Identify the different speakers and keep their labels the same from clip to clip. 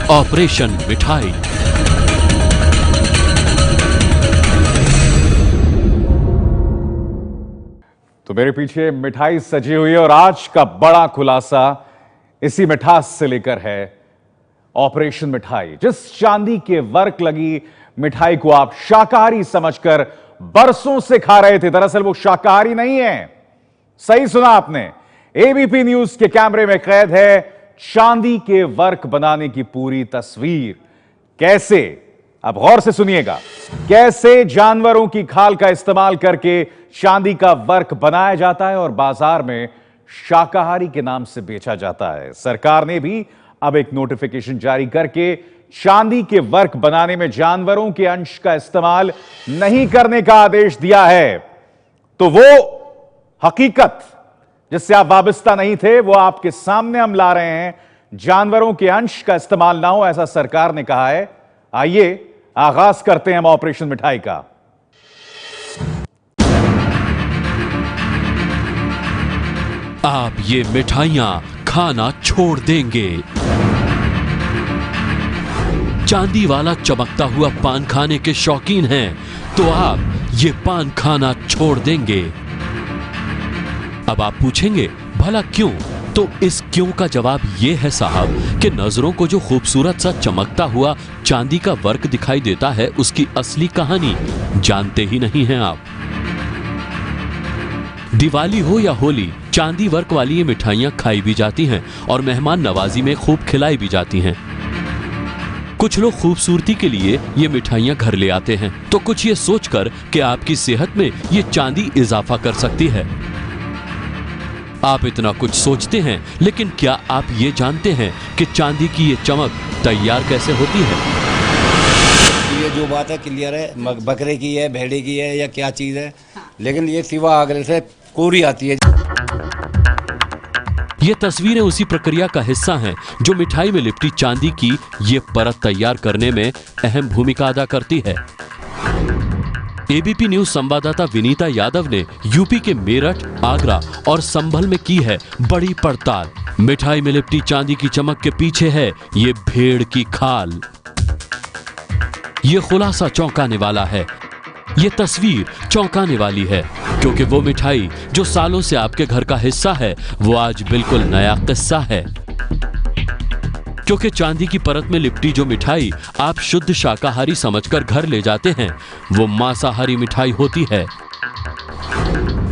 Speaker 1: Operation मिठाई।
Speaker 2: तो मेरे पीछे मिठाई सजी हुई है और आज का बड़ा खुलासा इसी मिठास से लेकर है। ऑपरेशन मिठाई, जिस चांदी के वर्क लगी मिठाई को आप शाकाहारी समझकर बरसों से खा रहे थे, दरअसल वो शाकाहारी नहीं है। सही सुना आपने, एबीपी न्यूज के कैमरे में कैद है चांदी के वर्क बनाने की पूरी तस्वीर। कैसे, अब गौर से सुनिएगा, कैसे जानवरों की खाल का इस्तेमाल करके चांदी का वर्क बनाया जाता है और बाजार में शाकाहारी के नाम से बेचा जाता है। सरकार ने भी अब एक नोटिफिकेशन जारी करके चांदी के वर्क बनाने में जानवरों के अंश का इस्तेमाल नहीं करने का आदेश दिया है। तो वो हकीकत जिससे आप वाबस्ता नहीं थे, वो आपके सामने हम ला रहे हैं। जानवरों के अंश का इस्तेमाल ना हो, ऐसा सरकार ने कहा है। आइए आगाज करते हैं हम ऑपरेशन मिठाई का।
Speaker 1: आप ये मिठाइयां खाना छोड़ देंगे। चांदी वाला चमकता हुआ पान खाने के शौकीन हैं तो आप ये पान खाना छोड़ देंगे। अब आप पूछेंगे भला क्यों? तो इस क्यों का जवाब ये है साहब कि नजरों को जो खूबसूरत सा चमकता हुआ चांदी का वर्क दिखाई देता है, उसकी असली कहानी जानते ही नहीं हैं आप। दिवाली हो या होली, चांदी वर्क वाली ये मिठाइयां खाई भी जाती हैं और मेहमान नवाजी में खूब खिलाई भी जाती हैं। कुछ लोग खूबसूरती के लिए ये मिठाइयां घर ले आते हैं, तो कुछ ये सोचकर कि आपकी सेहत में ये चांदी इजाफा कर सकती है। आप इतना कुछ सोचते हैं, लेकिन क्या आप ये जानते हैं कि चांदी की ये चमक तैयार कैसे होती है?
Speaker 3: ये जो बात है क्लियर है, बकरे की है, भेड़े की है या क्या चीज है, लेकिन ये सिवा आगरे से कोरी आती है।
Speaker 1: ये तस्वीरें उसी प्रक्रिया का हिस्सा हैं जो मिठाई में लिपटी चांदी की ये परत तैयार करने में अहम भूमिका अदा करती है। एबीपी न्यूज संवाददाता विनीता यादव ने यूपी के मेरठ, आगरा और संभल में की है बड़ी पड़ताल। मिठाई में लिपटी चांदी की चमक के पीछे है ये भेड़ की खाल। ये खुलासा चौंकाने वाला है, ये तस्वीर चौंकाने वाली है, क्योंकि वो मिठाई जो सालों से आपके घर का हिस्सा है, वो आज बिल्कुल नया किस्सा है। क्योंकि चांदी की परत में लिपटी जो मिठाई आप शुद्ध शाकाहारी समझकर घर ले जाते हैं, वो मांसाहारी मिठाई होती है।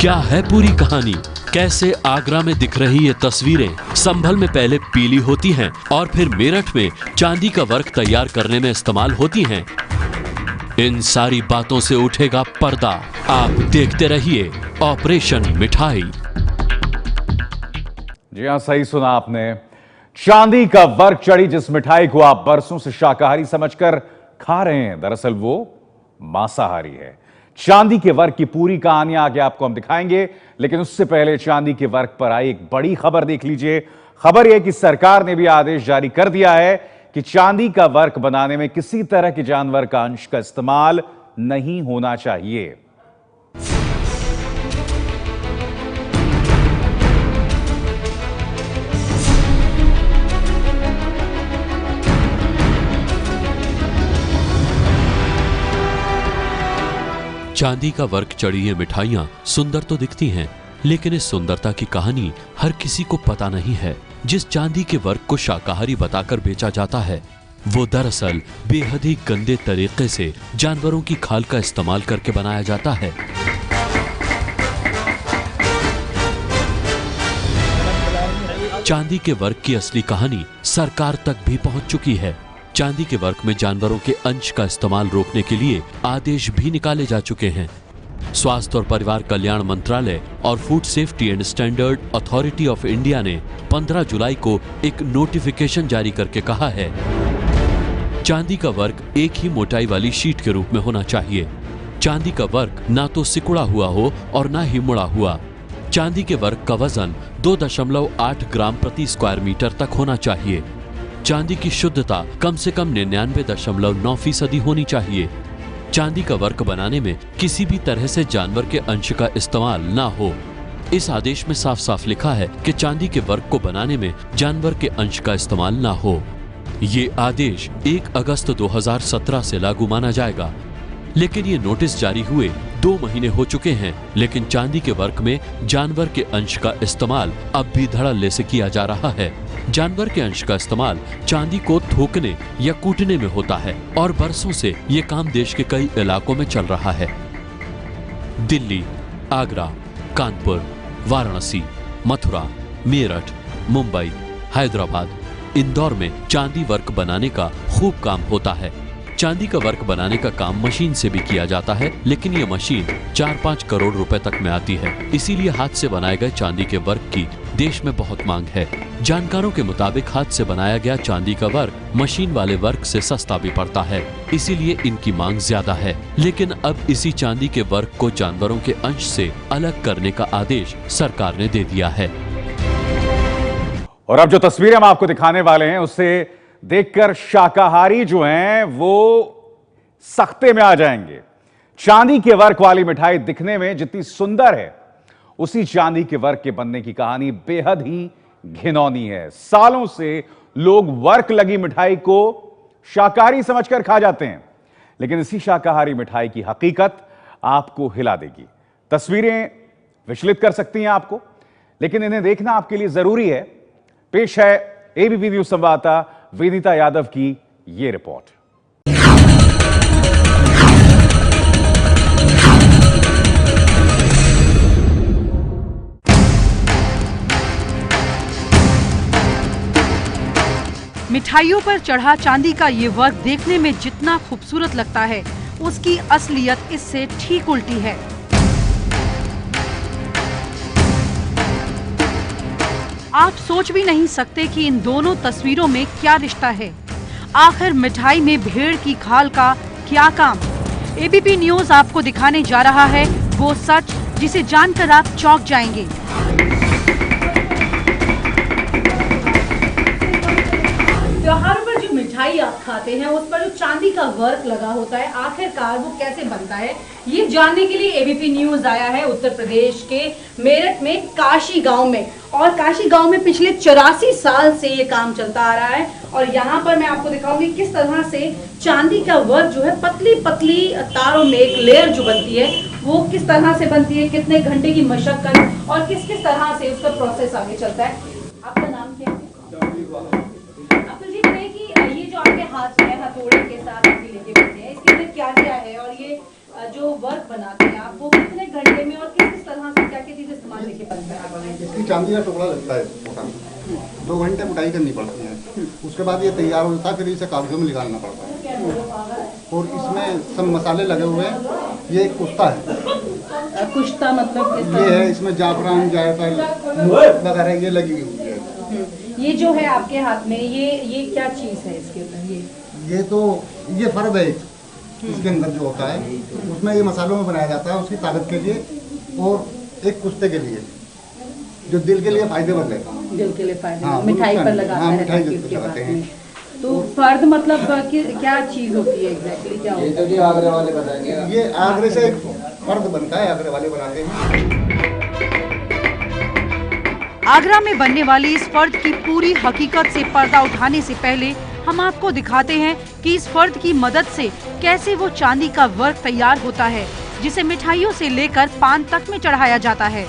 Speaker 1: क्या है पूरी कहानी? कैसे आगरा में दिख रही ये तस्वीरें संभल में पहले पीली होती हैं और फिर मेरठ में चांदी का वर्क तैयार करने में इस्तेमाल होती हैं? इन सारी बातों से उठेगा पर्दा। आप देखते रहिए ऑपरेशन मिठाई।
Speaker 2: जी हां, सही सुना आपने। चांदी का वर्क चढ़ी जिस मिठाई को आप बरसों से शाकाहारी समझकर खा रहे हैं, दरअसल वो मांसाहारी है। चांदी के वर्क की पूरी कहानी आगे आपको हम दिखाएंगे, लेकिन उससे पहले चांदी के वर्क पर आई एक बड़ी खबर देख लीजिए। खबर यह कि सरकार ने भी आदेश जारी कर दिया है कि चांदी का वर्क बनाने में किसी तरह के जानवर का अंश का इस्तेमाल नहीं होना चाहिए।
Speaker 1: चांदी का वर्क चढ़ी ये मिठाइयां सुंदर तो दिखती हैं, लेकिन इस सुंदरता की कहानी हर किसी को पता नहीं है। जिस चांदी के वर्क को शाकाहारी बताकर बेचा जाता है, वो दरअसल बेहद ही गंदे तरीके से जानवरों की खाल का इस्तेमाल करके बनाया जाता है। चांदी के वर्क की असली कहानी सरकार तक भी पहुंच चुकी है। चांदी के वर्क में जानवरों के अंश का इस्तेमाल रोकने के लिए आदेश भी निकाले जा चुके हैं। स्वास्थ्य और परिवार कल्याण मंत्रालय और food safety and standard authority of India ने 15 जुलाई को एक नोटिफिकेशन जारी करके कहा है, चांदी का वर्क एक ही मोटाई वाली शीट के रूप में होना चाहिए। चांदी का वर्क ना तो सिकुड़ा हुआ हो और ना ही मुड़ा हुआ। चांदी के वर्क का वजन 2.8 ग्राम प्रति स्क्वायर मीटर तक होना चाहिए। चांदी की शुद्धता कम से कम 99.9% होनी चाहिए। चांदी का वर्क बनाने में किसी भी तरह से जानवर के अंश का इस्तेमाल ना हो। इस आदेश में साफ साफ लिखा है कि चांदी के वर्क को बनाने में जानवर के अंश का इस्तेमाल ना हो। ये आदेश 1 अगस्त 2017 से लागू माना जाएगा, लेकिन ये नोटिस जारी हुए 2 महीने हो चुके हैं, लेकिन चांदी के वर्क में जानवर के अंश का इस्तेमाल अब भी धड़ल्ले से किया जा रहा है। जानवर के अंश का इस्तेमाल चांदी को थोकने या कूटने में होता है और बरसों से ये काम देश के कई इलाकों में चल रहा है। दिल्ली, आगरा, कानपुर, वाराणसी, मथुरा, मेरठ, मुंबई, हैदराबाद, इंदौर में चांदी वर्क बनाने का खूब काम होता है। चांदी का वर्क बनाने का काम मशीन से भी किया जाता है, लेकिन ये मशीन 4-5 करोड़ रुपए तक में आती है। इसीलिए हाथ से बनाए गए चांदी के वर्क की देश में बहुत मांग है। जानकारों के मुताबिक हाथ से बनाया गया चांदी का वर्क मशीन वाले वर्क से सस्ता भी पड़ता है, इसीलिए इनकी मांग ज्यादा है। लेकिन अब इसी चांदी के वर्क को जानवरों के अंश से अलग करने का आदेश सरकार ने दे दिया है।
Speaker 2: और अब जो तस्वीरें हम आपको दिखाने वाले हैं, उससे देखकर शाकाहारी जो हैं वो सख्ते में आ जाएंगे। चांदी के वर्क वाली मिठाई दिखने में जितनी सुंदर है, उसी चांदी के वर्क के बनने की कहानी बेहद ही घिनौनी है। सालों से लोग वर्क लगी मिठाई को शाकाहारी समझकर खा जाते हैं, लेकिन इसी शाकाहारी मिठाई की हकीकत आपको हिला देगी। तस्वीरें विचलित कर सकती हैं आपको, लेकिन इन्हें देखना आपके लिए जरूरी है। पेश है एबीपी न्यूज संवाददाता वेदिता यादव की ये रिपोर्ट।
Speaker 4: मिठाइयों पर चढ़ा चांदी का ये वर्क देखने में जितना खूबसूरत लगता है, उसकी असलियत इससे ठीक उल्टी है। आप सोच भी नहीं सकते कि इन दोनों तस्वीरों में क्या रिश्ता है। आखिर मिठाई में भेड़ की खाल का क्या काम? एबीपी न्यूज आपको दिखाने जा रहा है वो सच जिसे जानकर आप चौंक जाएंगे। त्योहारों पर जो मिठाई आप खाते हैं, उस पर जो चांदी का वर्क लगा होता है, आखिरकार वो कैसे बनता है, ये जानने के लिए एबीपी न्यूज आया है उत्तर प्रदेश के मेरठ में काशी गांव में। और काशी गांव में पिछले 84 साल से ये काम चलता आ रहा है। और यहाँ पर मैं आपको दिखाऊंगी किस तरह से चांदी का वर्क जो है पतली पतली तारों में एक लेयर जो बनती है, वो किस तरह से बनती है, कितने घंटे की मशक्कत और किस किस तरह से उसका प्रोसेस आगे चलता है। आपका नाम क्या है? ये जो आपके हाथ में हथौड़े के साथ अभी लेके बैठे हैं, इसके अंदर क्या क्या है और ये जो वर्क बनाते हैं आप, वो कितने घंटे में और किस किस तरह से क्या क्या चीज इस्तेमाल लेके बनता है?
Speaker 5: इसकी चांदी का टुकड़ा लगता है मोटा, 2 घंटे मुटाई करनी पड़ती है। उसके बाद ये तैयार होता है, फिर इसे कागजों में निकालना पड़ता है। और इसमें सब मसाले लगे हुए हैं। ये एक कुश्ता है।
Speaker 4: कुश्ता मतलब
Speaker 5: ये है, इसमें जाफरान जायफल वगैरह ये लगी हुई है।
Speaker 4: ये जो है आपके हाथ में, ये क्या चीज है इसके ऊपर?
Speaker 5: ये फर्द है इसके अंदर जो होता है, उसमें ये मसालों में बनाया जाता है उसकी ताकत के लिए और एक कुश्ते के लिए जो दिल के लिए फायदेमंद है।
Speaker 4: दिल के लिए फायदेमंद, मिठाई पर लगाता है
Speaker 5: मिठाई
Speaker 4: ताकि उसके
Speaker 5: लगाते
Speaker 4: बाद
Speaker 5: हैं।
Speaker 4: में। तो फर्द मतलब क्या चीज होती है एग्जैक्टली, क्या होता है?
Speaker 3: ये आगरे वाले बताएंगे।
Speaker 5: ये आगरे से एक फर्द बनता है, आगरे वाले बनाते हैं।
Speaker 4: आगरा में बनने वाली इस फर्द की पूरी हकीकत से पर्दा उठाने से पहले हम आपको दिखाते हैं कि इस फर्द की मदद से कैसे वो चांदी का वर्क तैयार होता है, जिसे मिठाइयों से लेकर पान तक में चढ़ाया जाता है।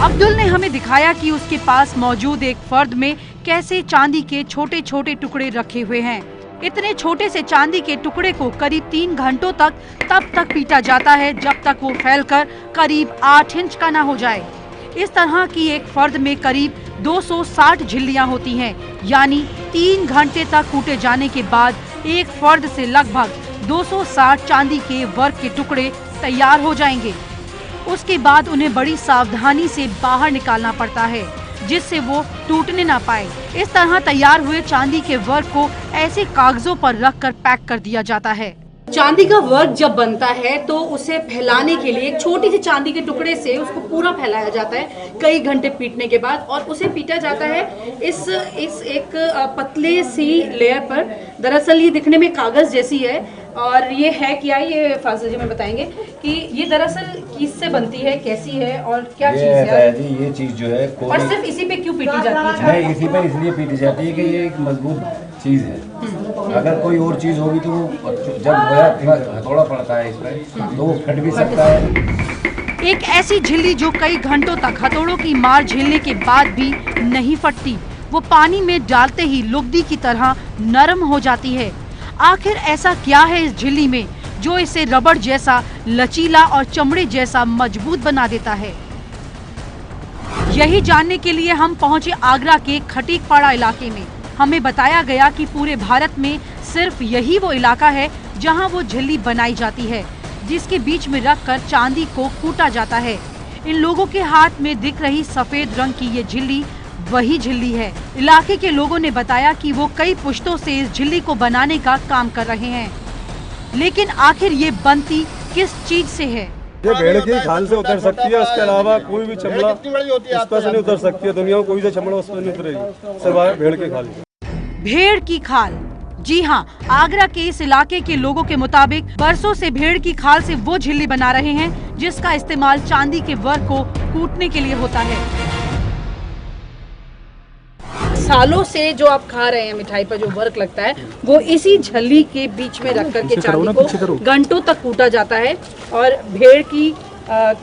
Speaker 4: अब्दुल ने हमें दिखाया कि उसके पास मौजूद एक फर्द में कैसे चांदी के छोटे छोटे टुकड़े रखे हुए हैं। इतने छोटे से चांदी के टुकड़े को करीब 3 घंटों तब तक पीटा जाता है जब तक वो फैलकर करीब 8 इंच का ना हो जाए। इस तरह की एक फर्द में करीब 260 झिल्लियां होती हैं, यानी 3 घंटे तक कूटे जाने के बाद एक फर्द से लगभग 260 चांदी के वर्क के टुकड़े तैयार हो जाएंगे। उसके बाद उन्हें बड़ी सावधानी से बाहर निकालना पड़ता है, जिससे वो टूटने ना पाए। इस तरह तैयार हुए चांदी के वर्क को ऐसे कागजों पर रखकर पैक कर दिया जाता है। चांदी का वर्क जब बनता है तो उसे फैलाने के लिए एक छोटी सी चांदी के टुकड़े से उसको पूरा फैलाया जाता है कई घंटे पीटने के बाद, और उसे पीटा जाता है इस एक पतले सी लेयर पर। दरअसल ये दिखने में कागज जैसी है, और ये है क्या, ये फाजिल जी में बताएंगे कि ये दरअसल किससे बनती है, कैसी है और क्या चीज है
Speaker 3: जी। ये चीज जो है
Speaker 4: और सिर्फ इसी पे क्यों पीटी जाती है?
Speaker 3: नहीं, इसी पे इसलिए पीटी जाती है कि ये एक मजबूत चीज़ है। अगर कोई और चीज़ होगी तो जब हथौड़ा पड़ता है इस पर तो वो फट भी सकता है।
Speaker 4: एक ऐसी झिल्ली जो कई घंटों तक हथौड़ों की मार झेलने के बाद भी नहीं फटती, वो पानी में डालते ही लुगदी की तरह नरम हो जाती है। आखिर ऐसा क्या है इस झिल्ली में जो इसे रबड़ जैसा लचीला और चमड़े जैसा मजबूत बना देता है? यही जानने के लिए हम पहुंचे आगरा के खटीकपाड़ा इलाके में। हमें बताया गया कि पूरे भारत में सिर्फ यही वो इलाका है जहां वो झिल्ली बनाई जाती है, जिसके बीच में रखकर चांदी को कूटा जाता है। इन लोगों के हाथ में दिख रही सफेद रंग की ये झिल्ली वही झिल्ली है। इलाके के लोगों ने बताया कि वो कई पुश्तों से इस झिल्ली को बनाने का काम कर रहे हैं, लेकिन आखिर ये बनती किस चीज से है?
Speaker 6: ये भेड़ की खाल से उतर सकती है, उसके अलावा कोई भी चमड़ा उस पर से नहीं उतर सकती है। दुनिया में कोई सा चमड़ा उस पर नहीं उतरेगी, सिवाय भेड़ की खाल।
Speaker 4: भेड़ की खाल, जी हाँ, आगरा के इस इलाके के लोगों के मुताबिक बरसों से भेड़ की खाल से वो झिल्ली बना रहे हैं जिसका इस्तेमाल चांदी के वर्क को कूटने के लिए होता है। सालों से जो आप खा रहे हैं मिठाई पर जो वर्क लगता है वो इसी झिल्ली के बीच में रख कर के चांदी को घंटों तक कूटा जाता है। और भेड़ की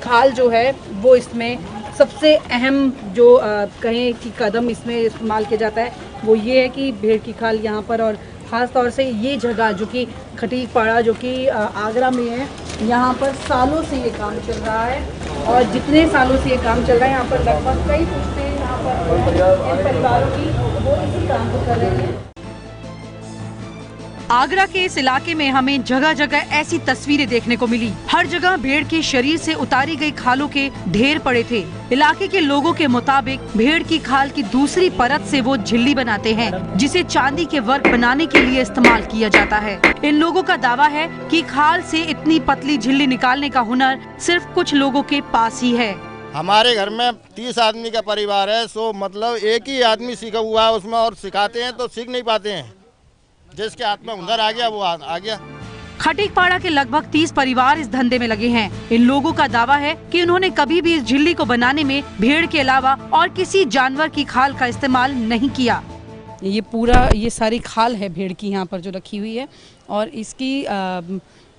Speaker 4: खाल जो है वो इसमें सबसे अहम जो कहें कि कदम इसमें इस्तेमाल किया जाता है वो ये है कि भेड़ की खाल यहाँ पर, और ख़ास तौर से ये जगह जो कि खटीकपाड़ा जो कि आगरा में है, यहाँ पर सालों से ये काम चल रहा है। और जितने सालों से ये काम चल रहा है यहाँ पर लगभग कई पुश्तें यहाँ पर इन परिवारों की वो इसी काम को कर रहे हैं। आगरा के इस इलाके में हमें जगह जगह ऐसी तस्वीरें देखने को मिली। हर जगह भेड़ के शरीर से उतारी गई खालों के ढेर पड़े थे। इलाके के लोगों के मुताबिक भेड़ की खाल की दूसरी परत से वो झिल्ली बनाते हैं, जिसे चांदी के वर्क बनाने के लिए इस्तेमाल किया जाता है। इन लोगों का दावा है कि खाल से इतनी पतली झिल्ली निकालने का हुनर सिर्फ कुछ लोगों के पास ही है।
Speaker 7: हमारे घर में 30 आदमी का परिवार है, सो मतलब एक ही आदमी सीखा हुआ है उसमें, और सिखाते हैं तो सीख नहीं पाते हैं। जिसके हाथ में हुनर आ गया वो आ गया।
Speaker 4: खटीकपाड़ा के लगभग 30 परिवार इस धंधे में लगे हैं। इन लोगों का दावा है कि उन्होंने कभी भी इस झिल्ली को बनाने में भेड़ के अलावा और किसी जानवर की खाल का इस्तेमाल नहीं किया।
Speaker 8: ये सारी खाल है भेड़ की यहाँ पर जो रखी हुई है, और इसकी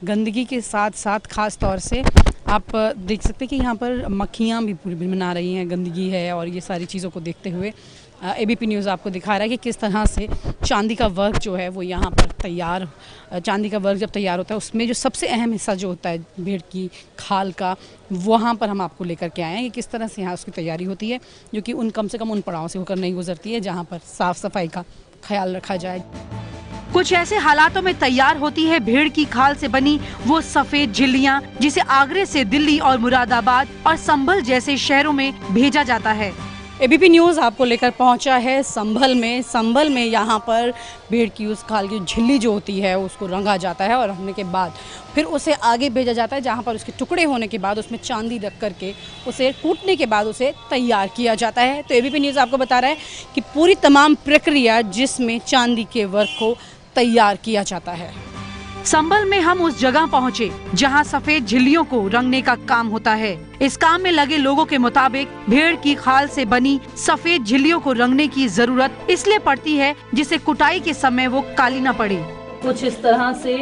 Speaker 8: गंदगी के साथ साथ खास तौर से आप देख सकते हैं कि यहाँ पर मक्खियाँ भी पूरी बना रही हैं, गंदगी है। और ये सारी चीज़ों को देखते हुए एबीपी न्यूज़ आपको दिखा रहा है कि किस तरह से चांदी का वर्क जो है वो यहाँ पर चांदी का वर्क जब तैयार होता है उसमें जो सबसे अहम हिस्सा जो होता है भेड़ की खाल का, वहाँ पर हम आपको लेकर के आए हैं कि किस तरह से यहाँ उसकी तैयारी होती है, जो कि कम से कम उन पड़ाव से होकर नहीं गुजरती है जहाँ पर साफ़ सफाई का ख्याल रखा जाए।
Speaker 4: कुछ ऐसे हालातों में तैयार होती है भेड़ की खाल से बनी वो सफेद झिल्लियाँ, जिसे आगरे से दिल्ली और मुरादाबाद और संभल जैसे शहरों में भेजा जाता है।
Speaker 8: एबीपी न्यूज़ आपको लेकर पहुंचा है संभल में यहाँ पर भेड़ की उस खाल की झिल्ली जो होती है उसको रंगा जाता है, और रंगने के बाद फिर उसे आगे भेजा जाता है जहाँ पर उसके टुकड़े होने के बाद उसमें चांदी रख करके उसे कूटने के बाद उसे तैयार किया जाता है। तो एबीपी न्यूज़ आपको बता रहा है कि पूरी तमाम प्रक्रिया जिसमें चांदी के वर्क को तैयार किया जाता है।
Speaker 4: संभल में हम उस जगह पहुंचे जहां सफेद झिल्लियों को रंगने का काम होता है। इस काम में लगे लोगों के मुताबिक भेड़ की खाल से बनी सफेद झिल्लियों को रंगने की जरूरत इसलिए पड़ती है जिससे कुटाई के समय वो काली न पड़े।
Speaker 8: कुछ इस तरह से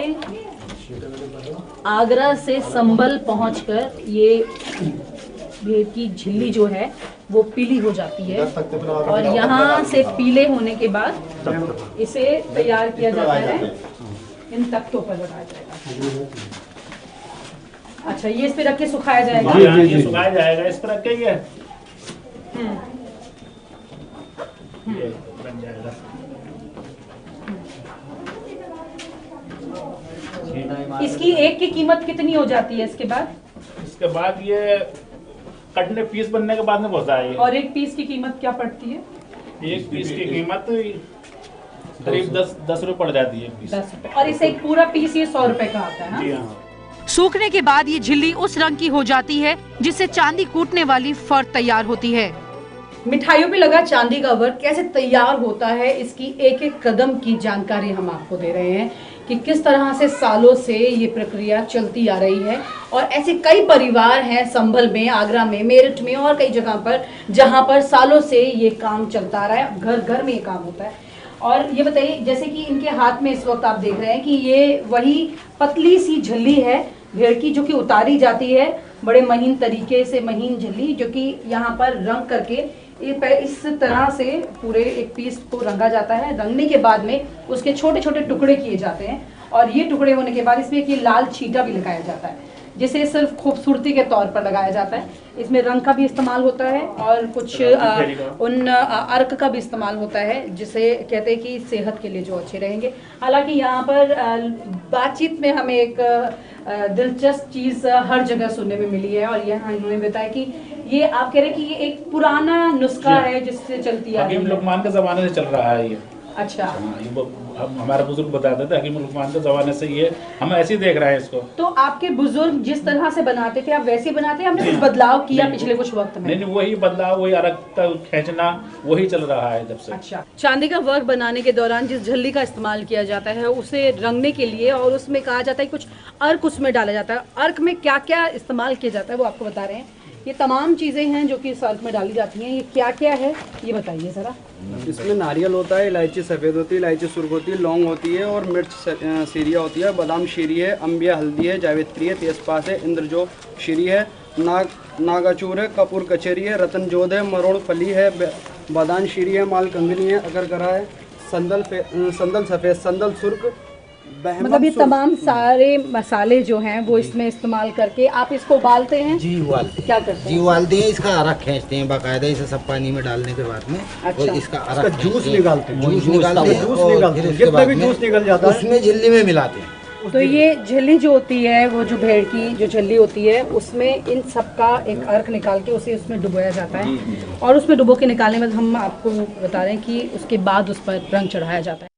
Speaker 8: आगरा से संभल पहुंचकर ये भेड़ की झिल्ली जो है वो पीली हो जाती है, और यहाँ से पीले होने के बाद इसे तैयार किया जाता है, इन तख्तों पर लगाया जाएगा। अच्छा, ये इस पे रख के सुखाया जाएगा।
Speaker 9: ये सुखाया जाएगा, इस पर रख के ये बन जाएगा।
Speaker 8: इसकी एक की कीमत कितनी हो जाती है इसके बाद?
Speaker 9: इसके बाद ये कटने पीस बनने के बाद में होता है।
Speaker 8: और एक पीस की कीमत क्या पड़ती है?
Speaker 9: एक पीस की कीमत करीब 10 रुपए पड़ जाती है पीस।
Speaker 8: 10 रुपए। और इसे एक पूरा पीस ये 100 रुपए का आता है।
Speaker 9: जी हाँ।
Speaker 4: सूखने के बाद ये झिल्ली उस रंग की हो जाती है जिससे चांदी कूटने वाली फर्द तैयार होती है।
Speaker 8: मिठाइयों पे लगा चांदी का वर्क कैसे तैयार होता है, इसकी एक एक कदम की जानकारी हम आपको दे रहे हैं कि किस तरह से सालों से ये प्रक्रिया चलती आ रही है। और ऐसे कई परिवार हैं संभल में, आगरा में, मेरठ में और कई जगह पर जहां पर सालों से ये काम चलता आ रहा है। घर घर में ये काम होता है।
Speaker 4: और ये बताइए, जैसे कि इनके हाथ में इस वक्त आप देख रहे हैं कि ये वही पतली सी झिल्ली है भेड़ की, जो कि उतारी जाती है बड़े महीन तरीके से, महीन झिल्ली जो कि यहाँ पर रंग करके इस तरह से पूरे एक पीस को रंगा जाता है। रंगने के बाद में उसके छोटे छोटे टुकड़े किए जाते हैं और ये टुकड़े होने के बाद इसमें एक ये लाल छींटा भी लगाया जाता है, जिसे सिर्फ खूबसूरती के तौर पर लगाया जाता है। इसमें रंग का भी इस्तेमाल होता है और कुछ उन अर्क का भी इस्तेमाल होता है, जिसे कहते हैं कि सेहत के लिए जो अच्छे रहेंगे। हालांकि यहाँ पर बातचीत में हमें एक दिलचस्प चीज़ हर जगह सुनने में मिली है और यहाँ इन्होंने बताया कि ये आप कह रहे हैं कि ये एक पुराना नुस्खा है जिससे चलती आ रही है।
Speaker 9: लुकमान के ज़माने से चल रहा है ये।
Speaker 4: अच्छा,
Speaker 9: हमारे बुजुर्ग बताते थे हकीम लुकमान के ज़माने से ये हम ऐसे ही देख रहे हैं इसको।
Speaker 4: तो आपके बुजुर्ग जिस तरह से बनाते थे आप वैसे ही बनाते हैं? हमने कुछ बदलाव किया पिछले कुछ वक्त में?
Speaker 9: नहीं, वही बदलाव, वही अर्क का खींचना वही चल रहा है जब से।
Speaker 4: अच्छा, चांदी का वर्क बनाने के दौरान जिस झिल्ली का इस्तेमाल किया जाता है उसे रंगने के लिए, और उसमें कहा जाता है कुछ अर्क उसमें डाला जाता है। अर्क में क्या क्या इस्तेमाल किया जाता है वो आपको बता रहे हैं। ये तमाम चीज़ें हैं जो कि इस अर्क में डाली जाती हैं। ये क्या क्या है ये बताइए ज़रा।
Speaker 6: इसमें नारियल होता है, इलायची सफ़ेद होती है, इलायची सुर्ख होती है, लौंग होती है और मिर्च सीरिया होती है, बादाम शीरी है, अम्बिया हल्दी है, जावित्री है, तेजपात है, इंद्रजो शीरी है, नागाचूर है, कपूर कचेरी है, रतनजोध है, मरोड़ फली है, बादाम शीरी है, माल कंगनी है, अगरगरा है, संदल सफ़ेद, संदल सुर्ख।
Speaker 4: मतलब ये तमाम सारे मसाले जो हैं वो इसमें इस्तेमाल करके आप इसको उबालते हैं?
Speaker 3: जी उबालते हैं।
Speaker 4: क्या करते हैं?
Speaker 3: जी उबालते हैं, इसका अरक खींचते हैं बाकायदा, इसे सब पानी में डालने के बाद में।
Speaker 4: अच्छा।
Speaker 3: और इसका अरक
Speaker 6: जूस निकालते हैं,
Speaker 3: जूस निकालते हैं,
Speaker 6: जितना भी जूस निकल जाता है
Speaker 3: उसमें झिल्ली में मिलाते हैं।
Speaker 4: तो ये झिल्ली जो होती है, वो जो भेड़ की जो झिल्ली होती है, उसमें इन सब का एक अर्क निकाल के उसे उसमें डुबोया जाता है और उसमें डुबो के निकालने में हम आपको बता रहे हैं कि उसके बाद उस पर रंग चढ़ाया जाता है।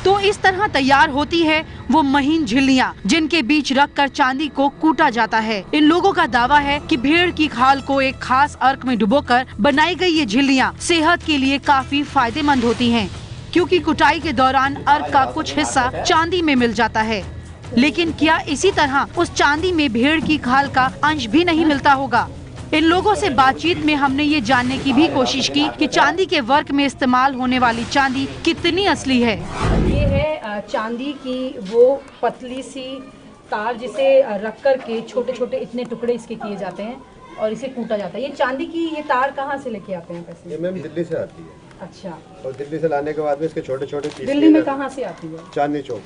Speaker 4: तो इस तरह तैयार होती है वो महीन झिल्लियाँ जिनके बीच रखकर चांदी को कूटा जाता है। इन लोगों का दावा है कि भेड़ की खाल को एक खास अर्क में डुबोकर बनाई गई ये झिल्लियाँ सेहत के लिए काफी फायदेमंद होती हैं, क्योंकि कुटाई के दौरान अर्क का कुछ हिस्सा चांदी में मिल जाता है। लेकिन क्या इसी तरह उस चांदी में भेड़ की खाल का अंश भी नहीं मिलता होगा? इन लोगों से बातचीत में हमने ये जानने की भी कोशिश की कि चांदी के वर्क में इस्तेमाल होने वाली चांदी कितनी असली है। ये है चांदी की वो पतली सी तार जिसे रख कर के छोटे छोटे इतने टुकड़े इसके किए जाते हैं और इसे कूटा जाता है। ये चांदी की ये तार कहाँ से लेके आते हैं पैसे?
Speaker 6: ये मैम दिल्ली से आती है।
Speaker 4: अच्छा,
Speaker 6: और दिल्ली से लाने के बाद में इसके छोटे छोटे पीस।
Speaker 4: दिल्ली में कहाँ से आती है?
Speaker 6: चांदनी चौक।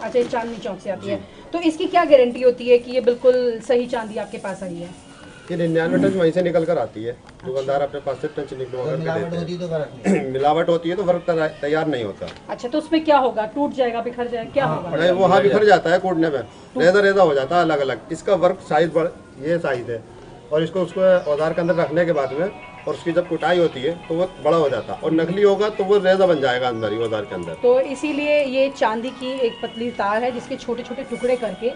Speaker 4: अच्छा, ये चांदनी चौक से आती है। तो इसकी क्या गारंटी होती है कि ये बिल्कुल सही चांदी आपके पास आई है?
Speaker 6: ये 99 टन वहीं से निकल कर आती है। दुकानदार अपने पास से टन निकलवा कर मिलावट होती है तो वर्क तैयार नहीं होता।
Speaker 4: अच्छा, तो उसमें क्या होगा? टूट जाएगा, बिखर जाएगा, क्या होगा?
Speaker 6: नहीं, वो हाँ बिखर जाता है कूटने में, रेजा रेजा हो जाता है अलग अलग। इसका वर्क साइज ये साइज है और इसको उसको औजार के अंदर रखने के बाद में और उसकी जब कुटाई होती है तो वो बड़ा हो जाता है और नकली होगा तो वो रेजा बन जाएगा अंदर ही औजार के अंदर।
Speaker 4: तो इसीलिए ये चांदी की एक पतली तार है जिसके छोटे छोटे टुकड़े करके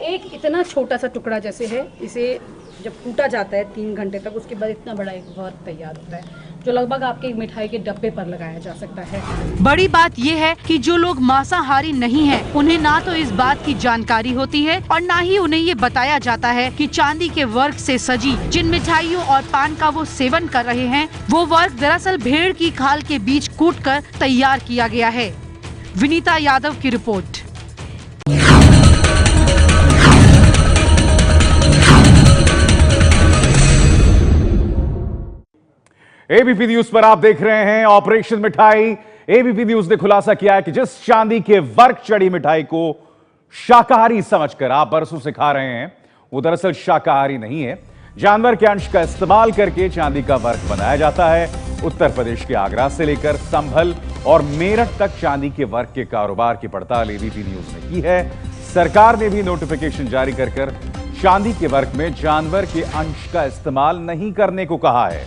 Speaker 4: एक इतना छोटा सा टुकड़ा जैसे है, इसे जब कूटा जाता है 3 घंटे तक, उसके बाद इतना बड़ा एक वर्क तैयार होता है जो लगभग आपके मिठाई के डब्बे पर लगाया जा सकता है। बड़ी बात यह है कि जो लोग मांसाहारी नहीं हैं, उन्हें ना तो इस बात की जानकारी होती है और ना ही उन्हें ये बताया जाता है कि चांदी के वर्क से सजी जिन मिठाइयों और पान का वो सेवन कर रहे हैं, वो वर्क दरअसल भेड़ की खाल के बीच कूटकर तैयार किया गया है। विनीता यादव की रिपोर्ट।
Speaker 2: एबीपी न्यूज पर आप देख रहे हैं ऑपरेशन मिठाई। एबीपी न्यूज ने खुलासा किया है कि जिस चांदी के वर्क चढ़ी मिठाई को शाकाहारी समझकर आप बरसों से खा रहे हैं, वो दरअसल शाकाहारी नहीं है। जानवर के अंश का इस्तेमाल करके चांदी का वर्क बनाया जाता है। उत्तर प्रदेश के आगरा से लेकर संभल और मेरठ तक चांदी के वर्क के कारोबार की पड़ताल एबीपी न्यूज ने की है। सरकार ने भी नोटिफिकेशन जारी कर चांदी के वर्क में जानवर के अंश का इस्तेमाल नहीं करने को कहा है।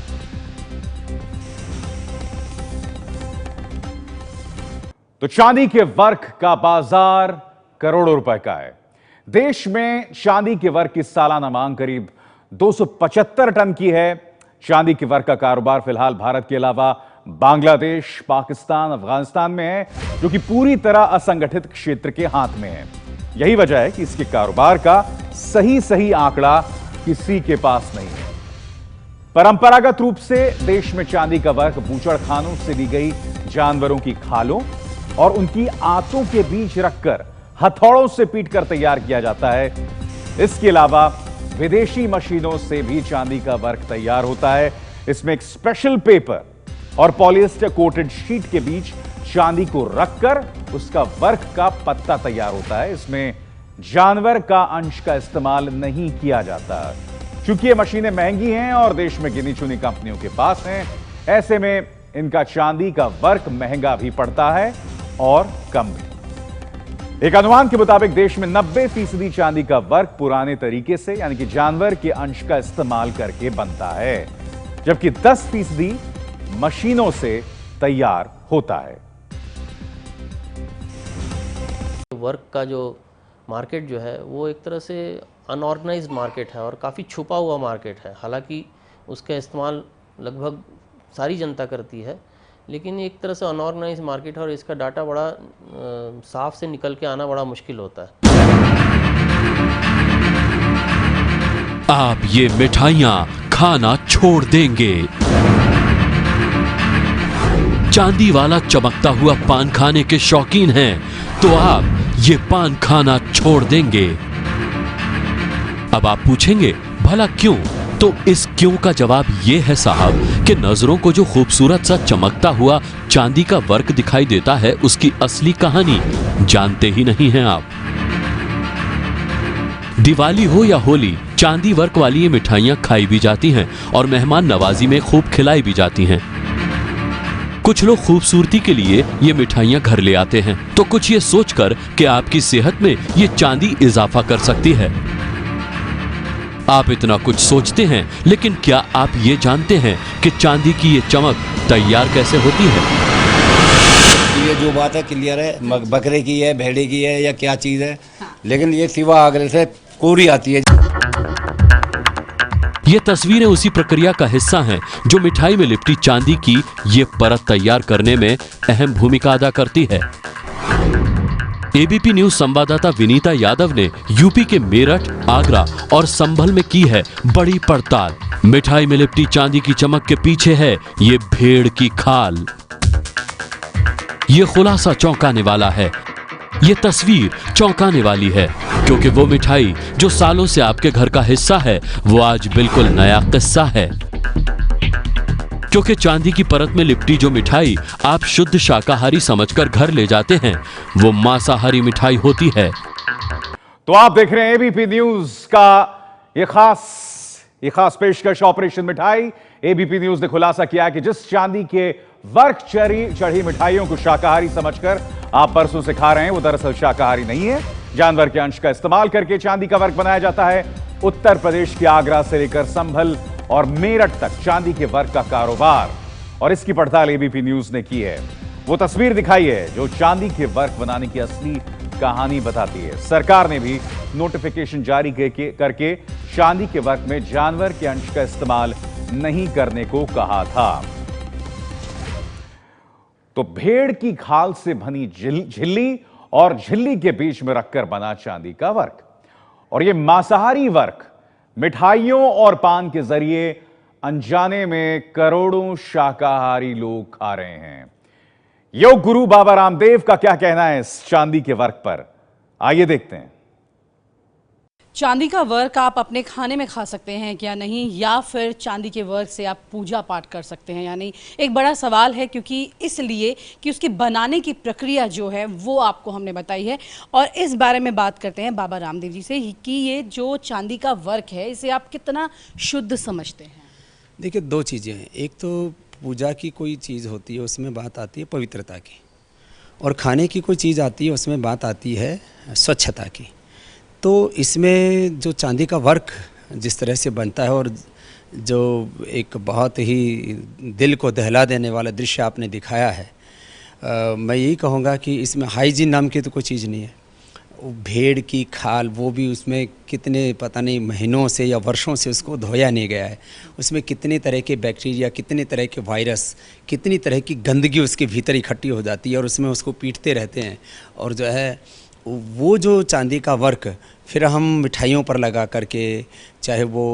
Speaker 2: तो चांदी के वर्क का बाजार करोड़ों रुपए का है। देश में चांदी के वर्क की सालाना मांग करीब 275 टन की है। चांदी के वर्क का कारोबार फिलहाल भारत के अलावा बांग्लादेश, पाकिस्तान, अफगानिस्तान में है, जो कि पूरी तरह असंगठित क्षेत्र के हाथ में है। यही वजह है कि इसके कारोबार का सही आंकड़ा किसी के पास नहीं है। परंपरागत रूप से देश में चांदी का वर्क बूचड़खानों से ली गई जानवरों की खालों और उनकी आंतों के बीच रखकर हथौड़ों से पीटकर तैयार किया जाता है। इसके अलावा विदेशी मशीनों से भी चांदी का वर्क तैयार होता है। इसमें एक स्पेशल पेपर और पॉलिएस्टर कोटेड शीट के बीच चांदी को रखकर उसका वर्क का पत्ता तैयार होता है। इसमें जानवर का अंश का इस्तेमाल नहीं किया जाता। चूंकि ये मशीनें महंगी हैं और देश में गिनी चुनी कंपनियों के पास हैं, ऐसे में इनका चांदी का वर्क महंगा भी पड़ता है और कम भी। एक अनुमान के मुताबिक देश में 90% चांदी का वर्क पुराने तरीके से यानी कि जानवर के अंश का इस्तेमाल करके बनता है, जबकि 10% मशीनों से तैयार होता है।
Speaker 10: वर्क का जो मार्केट जो है वो एक तरह से अनऑर्गेनाइज्ड मार्केट है और काफ़ी छुपा हुआ मार्केट है। हालांकि उसका इस्तेमाल लगभग सारी जनता करती है, लेकिन ये एक तरह से अनऑर्गेनाइज्ड मार्केट है और इसका डाटा बड़ा साफ से निकल के आना बड़ा मुश्किल होता है।
Speaker 1: आप ये मिठाइयाँ खाना छोड़ देंगे। चांदी वाला चमकता हुआ पान खाने के शौकीन हैं तो आप ये पान खाना छोड़ देंगे। अब आप पूछेंगे भला क्यों? तो इस क्यों का जवाब ये है साहब कि नजरों को जो खूबसूरत सा चमकता हुआ चांदी का वर्क दिखाई देता है उसकी असली कहानी जानते ही नहीं हैं आप। दिवाली हो या होली, चांदी वर्क वाली ये मिठाइयां खाई भी जाती हैं और मेहमान नवाजी में खूब खिलाई भी जाती हैं। कुछ लोग खूबसूरती के लिए ये मिठाइयां घर ले आते हैं तो कुछ ये सोचकर कि आपकी सेहत में ये चांदी इजाफा कर सकती है। आप इतना कुछ सोचते हैं, लेकिन क्या आप ये जानते हैं कि चांदी की ये चमक तैयार कैसे होती है?
Speaker 3: ये जो बात है क्लियर है, बकरे की है, भेड़े की है या क्या चीज़ है, लेकिन ये सिवा आगरे से कोरी आती है।
Speaker 1: ये तस्वीरें उसी प्रक्रिया का हिस्सा हैं जो मिठाई में लिपटी चांदी की ये परत तैयार करने में अहम भूमिका अदा करती है। एबीपी न्यूज संवाददाता विनीता यादव ने यूपी के मेरठ, आगरा और संभल में की है बड़ी पड़ताल। मिठाई में लिपटी चांदी की चमक के पीछे है ये भेड़ की खाल। ये खुलासा चौंकाने वाला है, ये तस्वीर चौंकाने वाली है, क्योंकि वो मिठाई जो सालों से आपके घर का हिस्सा है वो आज बिल्कुल नया किस्सा है। क्योंकि चांदी की परत में लिपटी जो मिठाई आप शुद्ध शाकाहारी समझकर घर ले जाते हैं वो मांसाहारी मिठाई होती है।
Speaker 2: तो आप देख रहे हैं एबीपी न्यूज का ये खास पेशकश ऑपरेशन मिठाई। एबीपी न्यूज ने खुलासा किया कि जिस चांदी के वर्क चढ़ी मिठाइयों को शाकाहारी समझकर आप बरसों से खा रहे हैं वो दरअसल शाकाहारी नहीं है। जानवर के अंश का इस्तेमाल करके चांदी का वर्क बनाया जाता है। उत्तर प्रदेश के आगरा से लेकर संभल और मेरठ तक चांदी के वर्क का कारोबार, और इसकी पड़ताल एबीपी न्यूज ने की है। वो तस्वीर दिखाई है जो चांदी के वर्क बनाने की असली कहानी बताती है। सरकार ने भी नोटिफिकेशन जारी करके चांदी के वर्क में जानवर के अंश का इस्तेमाल नहीं करने को कहा था। तो भेड़ की खाल से बनी झिल्ली और झिल्ली के बीच में रखकर बना चांदी का वर्क, और यह मांसाहारी वर्क मिठाइयों और पान के जरिए अनजाने में करोड़ों शाकाहारी लोग खा रहे हैं। योग गुरु बाबा रामदेव का क्या कहना है इस चांदी के वर्क पर, आइए देखते हैं।
Speaker 8: चांदी का वर्क आप अपने खाने में खा सकते हैं क्या नहीं, या फिर चांदी के वर्क से आप पूजा पाठ कर सकते हैं या नहीं, एक बड़ा सवाल है। क्योंकि इसलिए कि उसके बनाने की प्रक्रिया जो है वो आपको हमने बताई है, और इस बारे में बात करते हैं बाबा रामदेव जी से कि ये जो चांदी का वर्क है इसे आप कितना शुद्ध समझते हैं।
Speaker 11: देखिए, दो चीज़ें हैं। एक तो पूजा की कोई चीज़ होती है उसमें बात आती है पवित्रता की, और खाने की कोई चीज़ आती है उसमें बात आती है स्वच्छता की। तो इसमें जो चांदी का वर्क जिस तरह से बनता है और जो एक बहुत ही दिल को दहला देने वाला दृश्य आपने दिखाया है, मैं यही कहूँगा कि इसमें हाइजीन नाम की तो कोई चीज़ नहीं है। भेड़ की खाल, वो भी उसमें कितने पता नहीं महीनों से या वर्षों से उसको धोया नहीं गया है, उसमें कितने तरह के बैक्टीरिया, कितने तरह के वायरस, कितनी तरह की गंदगी उसके भीतर इकट्ठी हो जाती है और उसमें उसको पीटते रहते हैं और जो है वो जो चांदी का वर्क फिर हम मिठाइयों पर लगा करके, चाहे वो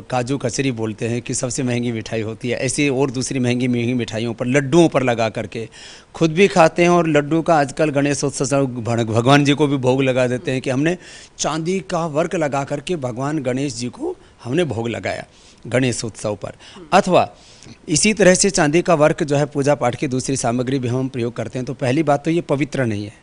Speaker 11: काजू कचरी बोलते हैं कि सबसे महंगी मिठाई होती है, ऐसी और दूसरी महंगी महंगी मिठाइयों पर, लड्डुओं पर लगा करके खुद भी खाते हैं। और लड्डू का आजकल गणेशोत्सव भगवान जी को भी भोग लगा देते हैं कि हमने चांदी का वर्क लगा करके भगवान गणेश जी को हमने भोग लगाया गणेश उत्सव पर। अथवा इसी तरह से चांदी का वर्क जो है पूजा पाठ की दूसरी सामग्री भी हम प्रयोग करते हैं। तो पहली बात तो ये पवित्र नहीं है,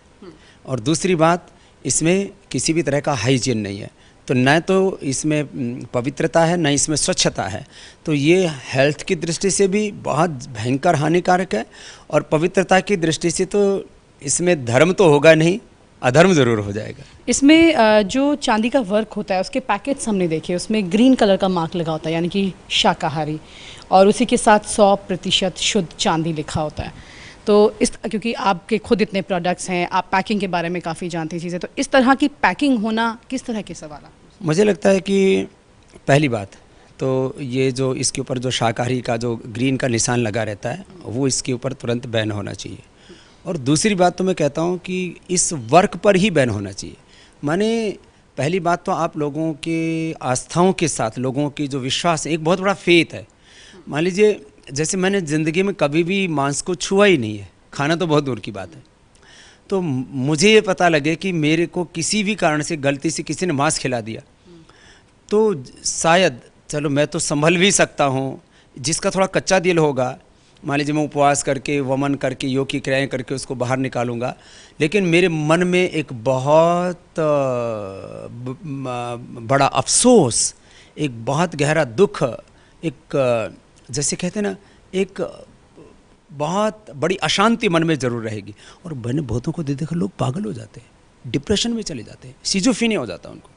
Speaker 11: और दूसरी बात इसमें किसी भी तरह का हाइजीन नहीं है। तो न तो इसमें पवित्रता है, न इसमें स्वच्छता है। तो ये हेल्थ की दृष्टि से भी बहुत भयंकर हानिकारक है, और पवित्रता की दृष्टि से तो इसमें धर्म तो होगा नहीं, अधर्म ज़रूर हो जाएगा।
Speaker 8: इसमें जो चांदी का वर्क होता है उसके पैकेट्स हमने देखे, उसमें ग्रीन कलर का मार्क लगा होता है, यानी कि शाकाहारी, और उसी के साथ 100% शुद्ध चांदी लिखा होता है। तो क्योंकि आपके खुद इतने प्रोडक्ट्स हैं, आप पैकिंग के बारे में काफ़ी जानती चीज़ें, तो इस तरह की पैकिंग होना किस तरह के सवाल है?
Speaker 11: मुझे लगता है कि पहली बात तो ये जो इसके ऊपर जो शाकाहारी का जो ग्रीन का निशान लगा रहता है वो इसके ऊपर तुरंत बैन होना चाहिए। और दूसरी बात तो मैं कहता हूँ कि इस वर्क पर ही बैन होना चाहिए। माने पहली बात तो आप लोगों के आस्थाओं के साथ लोगों की जो विश्वास है, एक बहुत बड़ा फेथ है। मान लीजिए जैसे मैंने ज़िंदगी में कभी भी मांस को छुआ ही नहीं है, खाना तो बहुत दूर की बात है। तो मुझे ये पता लगे कि मेरे को किसी भी कारण से गलती से किसी ने मांस खिला दिया, तो शायद चलो मैं तो संभल भी सकता हूँ। जिसका थोड़ा कच्चा दिल होगा, मान लीजिए मैं उपवास करके, वमन करके, योग की क्रियाएँ करके उसको बाहर निकालूंगा, लेकिन मेरे मन में एक बहुत बड़ा अफसोस, एक बहुत गहरा दुख, एक जैसे कहते हैं ना, एक बहुत बड़ी अशांति मन में ज़रूर रहेगी। और मैंने बहुतों को देखा लोग पागल हो जाते हैं, डिप्रेशन में चले जाते हैं, सिजोफ्रेनिया हो जाता है उनको।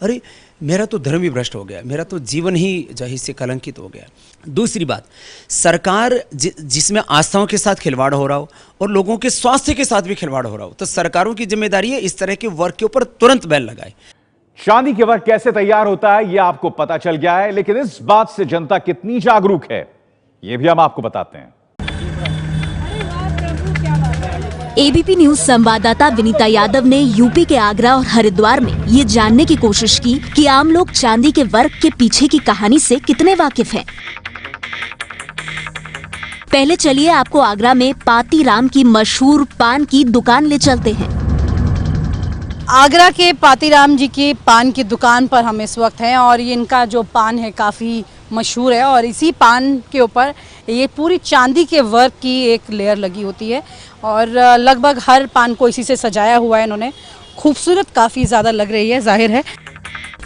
Speaker 11: अरे मेरा तो धर्म ही भ्रष्ट हो गया, मेरा तो जीवन ही जाहिर से कलंकित हो गया। दूसरी बात, सरकार जिसमें आस्थाओं के साथ खिलवाड़ हो रहा हो और लोगों के स्वास्थ्य के साथ भी खिलवाड़ हो रहा हो, तो सरकारों की जिम्मेदारी है इस तरह के वर्क के ऊपर तुरंत बैन लगाए।
Speaker 2: चांदी के वर्क कैसे तैयार होता है यह आपको पता चल गया है, लेकिन इस बात से जनता कितनी जागरूक है यह भी हम आपको बताते हैं।
Speaker 12: एबीपी न्यूज संवाददाता विनीता यादव ने यूपी के आगरा और हरिद्वार में ये जानने की कोशिश की कि आम लोग चांदी के वर्क के पीछे की कहानी से कितने वाकिफ हैं। पहले चलिए आपको आगरा में पातीराम की मशहूर पान की दुकान ले चलते हैं।
Speaker 4: आगरा के पातीराम जी की पान की दुकान पर हम इस वक्त हैं, और ये इनका जो पान है काफ़ी मशहूर है, और इसी पान के ऊपर ये पूरी चांदी के वर्क की एक लेयर लगी होती है, और लगभग हर पान को इसी से सजाया हुआ है इन्होंने। खूबसूरत काफ़ी ज़्यादा लग रही है, जाहिर है।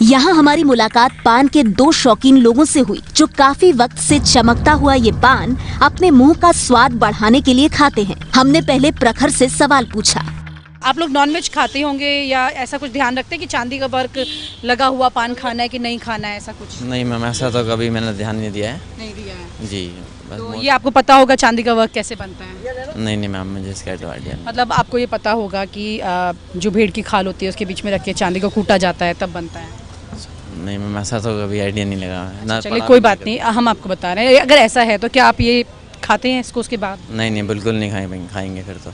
Speaker 12: यहाँ हमारी मुलाकात पान के 2 शौकीन लोगों से हुई जो काफी वक्त से चमकता हुआ ये पान अपने मुंह का स्वाद बढ़ाने के लिए खाते हैं। हमने पहले प्रखर से सवाल पूछा।
Speaker 4: आप लोग नॉनवेज खाते होंगे या ऐसा कुछ ध्यान रखते हैं कि चांदी का वर्क लगा हुआ पान खाना है कि नहीं खाना है, ऐसा कुछ?
Speaker 13: नहीं मैम, ऐसा तो कभी मैंने ध्यान नहीं दिया है।
Speaker 4: नहीं दिया है
Speaker 13: जी।
Speaker 4: तो ये आपको पता होगा चांदी का वर्क कैसे बनता है?
Speaker 13: नहीं मैम, मुझे इसका तो आइडिया नहीं।
Speaker 4: मतलब आपको ये पता होगा कि जो भेड़ की खाल होती है उसके बीच में रख के चांदी को कूटा जाता है तब बनता है?
Speaker 13: नहीं मैम, ऐसा तो कभी आइडिया नहीं लगा।
Speaker 4: चलिए कोई बात नहीं, हम आपको बता रहे हैं। अगर ऐसा है तो क्या आप ये खाते हैं इसको उसके बाद?
Speaker 13: नहीं बिल्कुल नहीं खाएंगे फिर तो।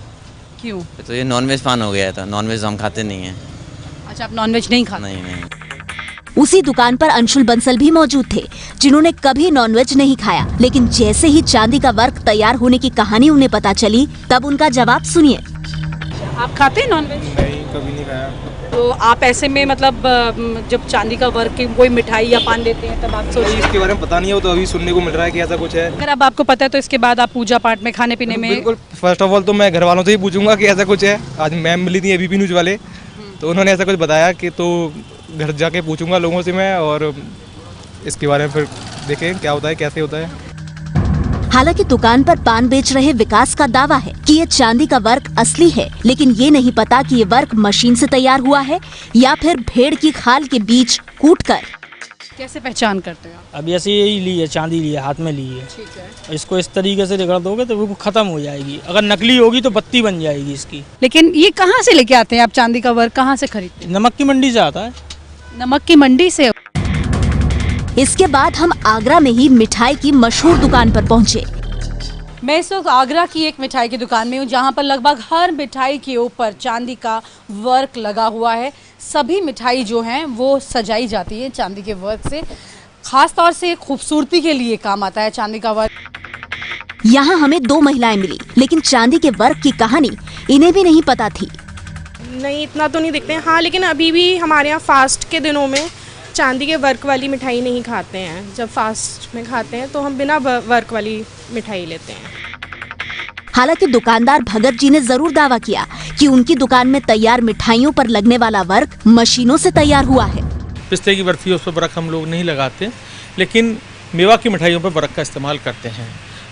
Speaker 4: क्यों?
Speaker 13: तो ये नॉनवेज पान हो गया था, नॉनवेज हम खाते नहीं हैं।
Speaker 4: अच्छा, आप नॉनवेज नहीं खाते?
Speaker 13: नहीं।
Speaker 12: उसी दुकान पर अंशुल बंसल भी मौजूद थे जिन्होंने कभी नॉनवेज नहीं खाया, लेकिन जैसे ही चांदी का वर्क तैयार होने की कहानी उन्हें पता चली तब उनका जवाब सुनिए।
Speaker 4: आप खाते हैं नॉनवेज?
Speaker 14: नहीं, कभी नहीं खाया।
Speaker 4: तो आप ऐसे में मतलब जब चांदी का वर्क की कोई मिठाई या पान लेते हैं तब आप सोचिए
Speaker 14: इसके बारे में पता नहीं हो, तो अभी सुनने को मिल रहा है कि ऐसा कुछ है।
Speaker 4: अगर अब आपको पता है तो इसके बाद आप पूजा पाठ में, खाने पीने में?
Speaker 14: बिल्कुल। फर्स्ट ऑफ ऑल तो मैं घर वालों से ही पूछूंगा कि ऐसा कुछ है। आज मैम मिली थी एबीपी न्यूज वाले, तो उन्होंने ऐसा कुछ बताया कि तो घर जाके पूछूंगा लोगों से मैं, और इसके बारे में फिर देखें क्या होता है, कैसे होता है।
Speaker 12: हालांकि दुकान पर पान बेच रहे विकास का दावा है कि ये चांदी का वर्क असली है, लेकिन ये नहीं पता कि ये वर्क मशीन से तैयार हुआ है या फिर भेड़ की खाल के बीच कूटकर।
Speaker 4: कैसे पहचान करते हो?
Speaker 15: अब ऐसे यही ली है, चांदी ली है, हाथ में ली है।
Speaker 4: ठीक है।
Speaker 15: इसको इस तरीके से रगड़ दोगे तो वो खत्म हो जाएगी। अगर नकली होगी तो बत्ती बन जाएगी इसकी।
Speaker 4: लेकिन ये कहाँ से लेके आते हैं आप? चांदी का वर्क कहाँ से खरीदते हैं?
Speaker 15: नमक की मंडी से आता है।
Speaker 4: नमक की मंडी से?
Speaker 12: इसके बाद हम आगरा में ही मिठाई की मशहूर दुकान पर पहुँचे।
Speaker 8: मैं इस वक्त आगरा की एक मिठाई की दुकान में हूँ जहाँ पर लगभग हर मिठाई के ऊपर चांदी का वर्क लगा हुआ है। सभी मिठाई जो हैं वो सजाई जाती है चांदी के वर्क से, खास तौर से खूबसूरती के लिए काम आता है चांदी का वर्क।
Speaker 12: यहाँ हमें 2 महिलाएं मिली, लेकिन चांदी के वर्क की कहानी इन्हें भी नहीं पता थी।
Speaker 16: नहीं, इतना तो नहीं दिखते हैं। हाँ, लेकिन अभी भी हमारे यहाँ फास्ट के दिनों में चांदी के वर्क वाली मिठाई नहीं खाते हैं। जब फास्ट में खाते हैं तो हम बिना वर्क वाली मिठाई लेते हैं।
Speaker 12: हालांकि दुकानदार भगत जी ने जरूर दावा किया कि उनकी दुकान में तैयार मिठाइयों पर लगने वाला वर्क मशीनों से तैयार हुआ है।
Speaker 15: पिस्ते की बर्फी उस पर वर्क हम लोग नहीं लगाते, लेकिन मेवा की मिठाइयों पर वर्क का इस्तेमाल करते हैं।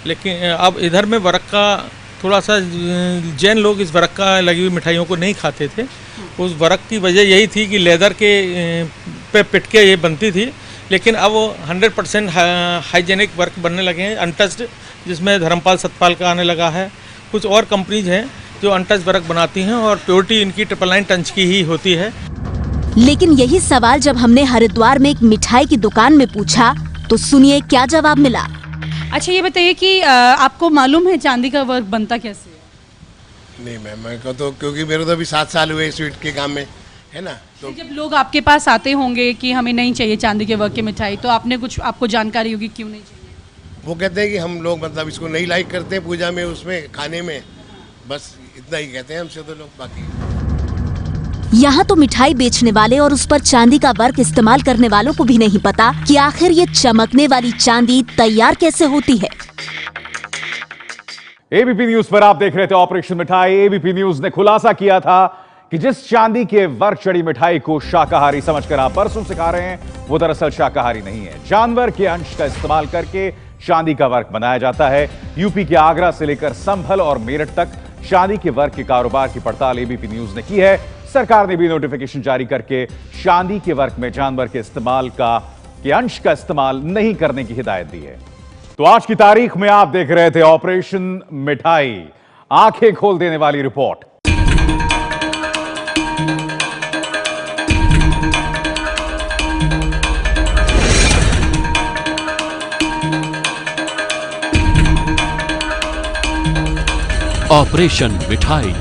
Speaker 15: लेकिन अब इधर में वर्क का थोड़ा सा जैन लोग इस वर्क का लगी हुई मिठाइयों को नहीं खाते थे। उस वर्क की वजह यही थी कि लेदर के पे पिटके ये बनती थी, लेकिन अब 100% हाइजेनिक वर्क बनने लगे हैं अनटच्ड, जिसमें धर्मपाल सतपाल का आने लगा है। कुछ और कंपनीज हैं जो अनटच वर्क बनाती हैं और प्योरिटी इनकी 999 टंच की ही होती है।
Speaker 12: लेकिन यही सवाल जब हमने हरिद्वार में एक मिठाई की दुकान में पूछा तो सुनिए क्या जवाब मिला।
Speaker 8: अच्छा, ये बताइए कि आपको मालूम है चांदी का वर्क बनता कैसे है?
Speaker 17: नहीं मैम, मेरे को तो, क्योंकि मेरे तो अभी 7 साल हुए स्वीट के काम में, है ना। तो
Speaker 8: जब लोग आपके पास आते होंगे कि हमें नहीं चाहिए चांदी के वर्क की मिठाई, तो आपको जानकारी होगी क्यों नहीं चाहिए?
Speaker 17: वो कहते हैं कि हम लोग मतलब इसको नहीं लाइक करते पूजा में, उसमें खाने में, बस इतना ही कहते हैं हमसे तो लोग। बाकी
Speaker 12: यहाँ तो मिठाई बेचने वाले और उस पर चांदी का वर्क इस्तेमाल करने वालों को भी नहीं पता कि आखिर ये चमकने वाली चांदी तैयार कैसे होती है।
Speaker 2: एबीपी न्यूज पर आप देख रहे थे ऑपरेशन मिठाई। एबीपी न्यूज ने खुलासा किया था कि जिस चांदी के वर्क चढ़ी मिठाई को शाकाहारी समझकर आप परसों से खा रहे हैं, वो दरअसल शाकाहारी नहीं है। जानवर के अंश का इस्तेमाल करके चांदी का वर्क बनाया जाता है। यूपी के आगरा से लेकर संभल और मेरठ तक चांदी के वर्क के कारोबार की पड़ताल एबीपी न्यूज ने की है। सरकार ने भी नोटिफिकेशन जारी करके चांदी के वर्क में जानवर के अंश का इस्तेमाल नहीं करने की हिदायत दी है। तो आज की तारीख में आप देख रहे थे ऑपरेशन मिठाई, आंखें खोल देने वाली रिपोर्ट।
Speaker 1: ऑपरेशन मिठाई।